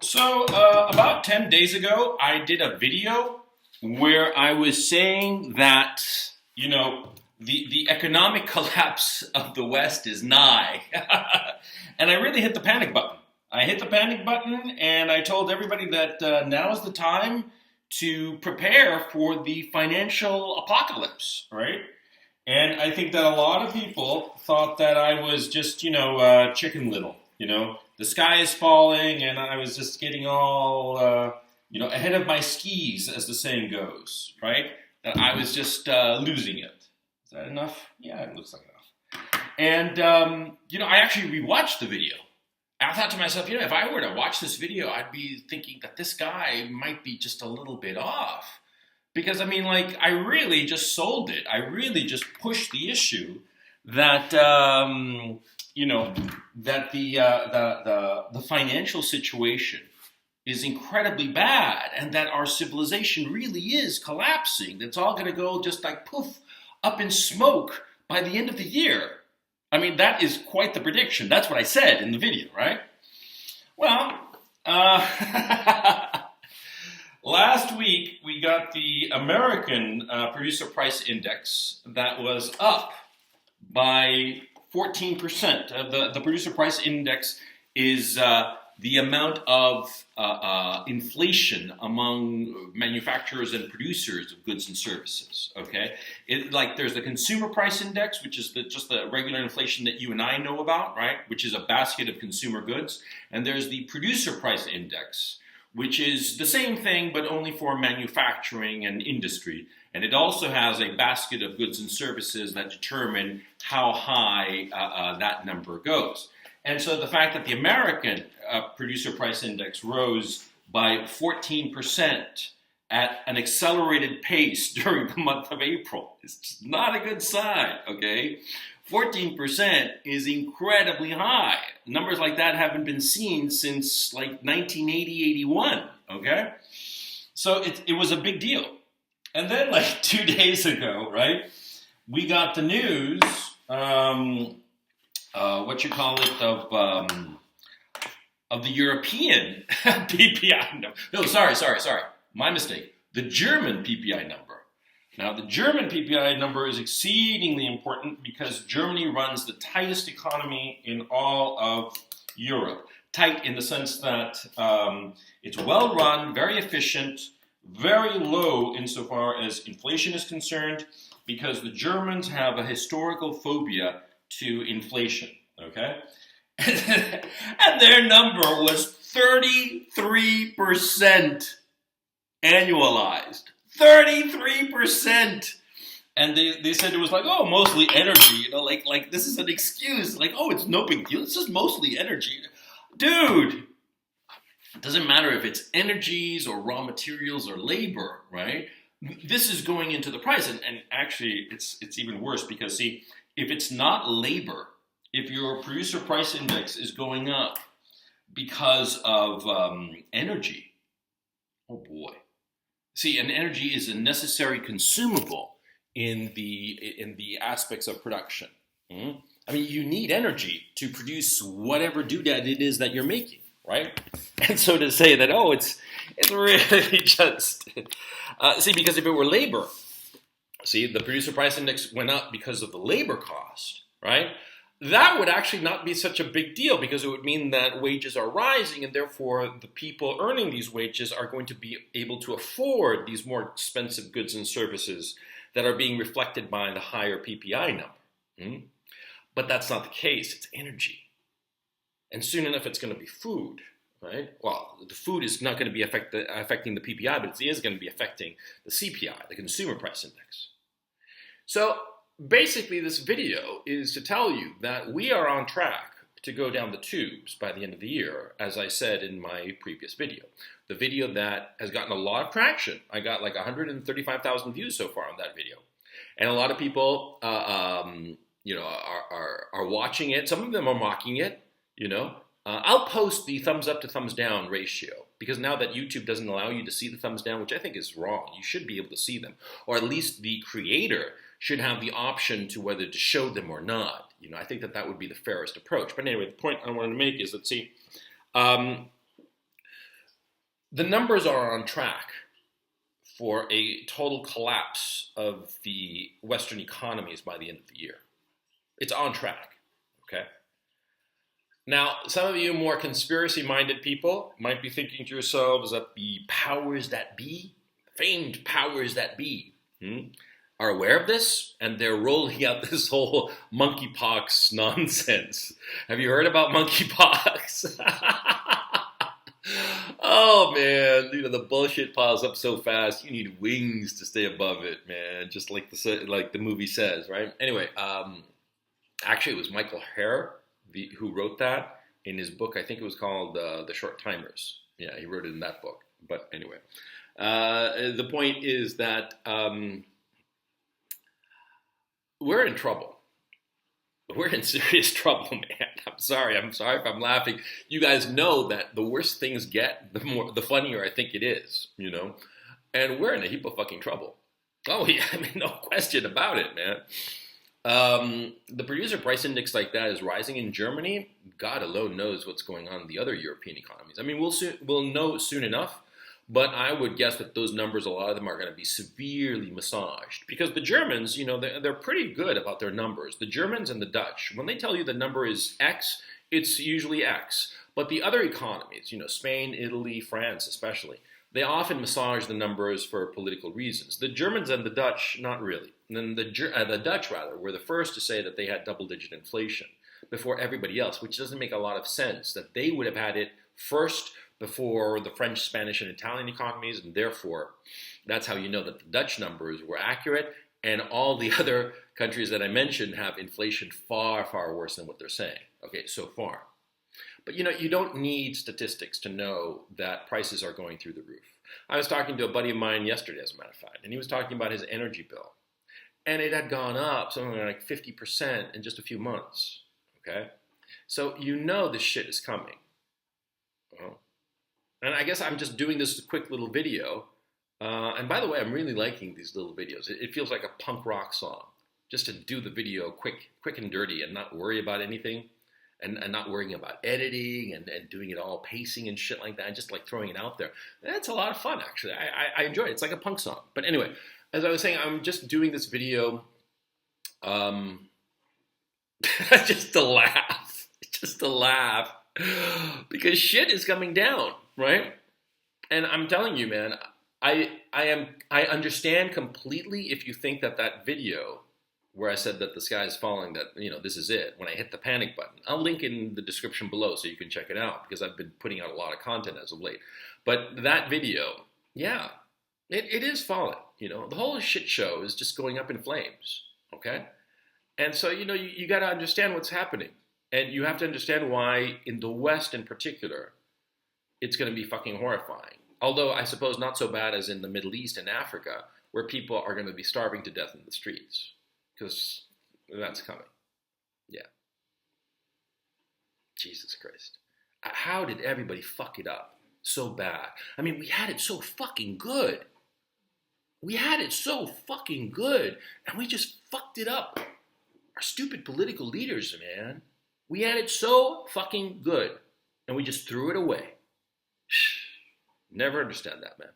So, about 10 days ago, I did a video where I was saying that, the economic collapse of the West is nigh. And I really hit the panic button. I hit the panic button and I told everybody that now is the time to prepare for the financial apocalypse, right? And I think that a lot of people thought that I was just, Chicken Little. The sky is falling, and I was just getting all, ahead of my skis, as the saying goes, right? That I was just losing it. Is that enough? Yeah, it looks like enough. And, I actually rewatched the video. I thought to myself, if I were to watch this video, I'd be thinking that this guy might be just a little bit off. Because, I really just sold it. I really just pushed the issue that, that the financial situation is incredibly bad and that our civilization really is collapsing. It's all going to go just like poof, up in smoke by the end of the year. That is quite the prediction. That's what I said in the video, right? Well, last week we got the American Producer Price Index that was up by 14%. The Producer Price Index is the amount of inflation among manufacturers and producers of goods and services, okay? There's the Consumer Price Index, which is just the regular inflation that you and I know about, right? Which is a basket of consumer goods. And there's the Producer Price Index, which is the same thing, but only for manufacturing and industry. And it also has a basket of goods and services that determine how high that number goes. And so the fact that the American Producer Price Index rose by 14% at an accelerated pace during the month of April is just not a good sign, okay? 14% is incredibly high. Numbers like that haven't been seen since 1980-81, okay? So it was a big deal. And then 2 days ago, right, we got the news, of the European PPI number. No, sorry. My mistake. The German PPI number. Now, the German PPI number is exceedingly important because Germany runs the tightest economy in all of Europe. Tight in the sense that it's well run, very efficient, very low insofar as inflation is concerned, because the Germans have a historical phobia to inflation, okay? And their number was 33% annualized. 33%! And they said it was mostly energy, like this is an excuse. It's no big deal, it's just mostly energy. Dude! It doesn't matter if it's energies or raw materials or labor, right? This is going into the price. And actually, it's even worse because, see, if it's not labor, if your producer price index is going up because of energy, oh boy. See, and energy is a necessary consumable in the aspects of production. You need energy to produce whatever doodad it is that you're making. Right? And so to say that, it's really just, because if it were labor, the producer price index went up because of the labor cost, right? That would actually not be such a big deal because it would mean that wages are rising and therefore the people earning these wages are going to be able to afford these more expensive goods and services that are being reflected by the higher PPI number. But that's not the case, it's energy. And soon enough, it's going to be food, right? Well, the food is not going to be affecting the PPI, but it is going to be affecting the CPI, the Consumer Price Index. So basically, this video is to tell you that we are on track to go down the tubes by the end of the year, as I said in my previous video. The video that has gotten a lot of traction. I got 135,000 views so far on that video. And a lot of people, are watching it. Some of them are mocking it. I'll post the thumbs up to thumbs down ratio because now that YouTube doesn't allow you to see the thumbs down, which I think is wrong, you should be able to see them, or at least the creator should have the option to whether to show them or not. I think that would be the fairest approach. But anyway, the point I wanted to make is that the numbers are on track for a total collapse of the Western economies by the end of the year. It's on track, okay? Now, some of you more conspiracy-minded people might be thinking to yourselves that the powers that be, famed powers that be, are aware of this, and they're rolling out this whole monkeypox nonsense. Have you heard about monkeypox? Oh man, the bullshit piles up so fast. You need wings to stay above it, man. Just like the movie says, right? Anyway, actually, it was Michael Hare who wrote that in his book. I think it was called The Short Timers. Yeah, he wrote it in that book. But anyway, the point is that we're in trouble. We're in serious trouble, man. I'm sorry if I'm laughing. You guys know that the worse things get, the funnier I think it is, And we're in a heap of fucking trouble. Oh yeah, I mean, no question about it, man. The producer price index like that is rising in Germany. God alone knows what's going on in the other European economies. I mean, we'll know soon enough. But I would guess that those numbers, a lot of them are going to be severely massaged. Because the Germans, they're pretty good about their numbers. The Germans and the Dutch, when they tell you the number is X, it's usually X. But the other economies, Spain, Italy, France especially, they often massage the numbers for political reasons. The Germans and the Dutch, not really. And then the Dutch, rather, were the first to say that they had double-digit inflation before everybody else, which doesn't make a lot of sense, that they would have had it first before the French, Spanish, and Italian economies, and therefore, that's how you know that the Dutch numbers were accurate, and all the other countries that I mentioned have inflation far, far worse than what they're saying, okay, so far. But you don't need statistics to know that prices are going through the roof. I was talking to a buddy of mine yesterday, as a matter of fact, and he was talking about his energy bill, and it had gone up something like 50% in just a few months, okay? So this shit is coming. Well, and I guess I'm just doing this quick little video. And by the way, I'm really liking these little videos. It feels like a punk rock song. Just to do the video quick and dirty and not worry about anything. And not worrying about editing and doing it all pacing and shit like that. And just like throwing it out there. That's a lot of fun, actually. I enjoy it. It's like a punk song. But anyway, as I was saying, I'm just doing this video just to laugh. Just to laugh. Because shit is coming down. Right? And I'm telling you, man, I understand completely if you think that video where I said that the sky is falling, that, this is it, when I hit the panic button. I'll link in the description below so you can check it out because I've been putting out a lot of content as of late. But that video, yeah, it is falling, The whole shit show is just going up in flames, okay? And so, you got to understand what's happening. And you have to understand why, in the West in particular, it's going to be fucking horrifying. Although I suppose not so bad as in the Middle East and Africa, where people are going to be starving to death in the streets. Because that's coming. Yeah. Jesus Christ. How did everybody fuck it up so bad? I mean, we had it so fucking good. We had it so fucking good, and we just fucked it up. Our stupid political leaders, man. We had it so fucking good, and we just threw it away. Never understand that, man.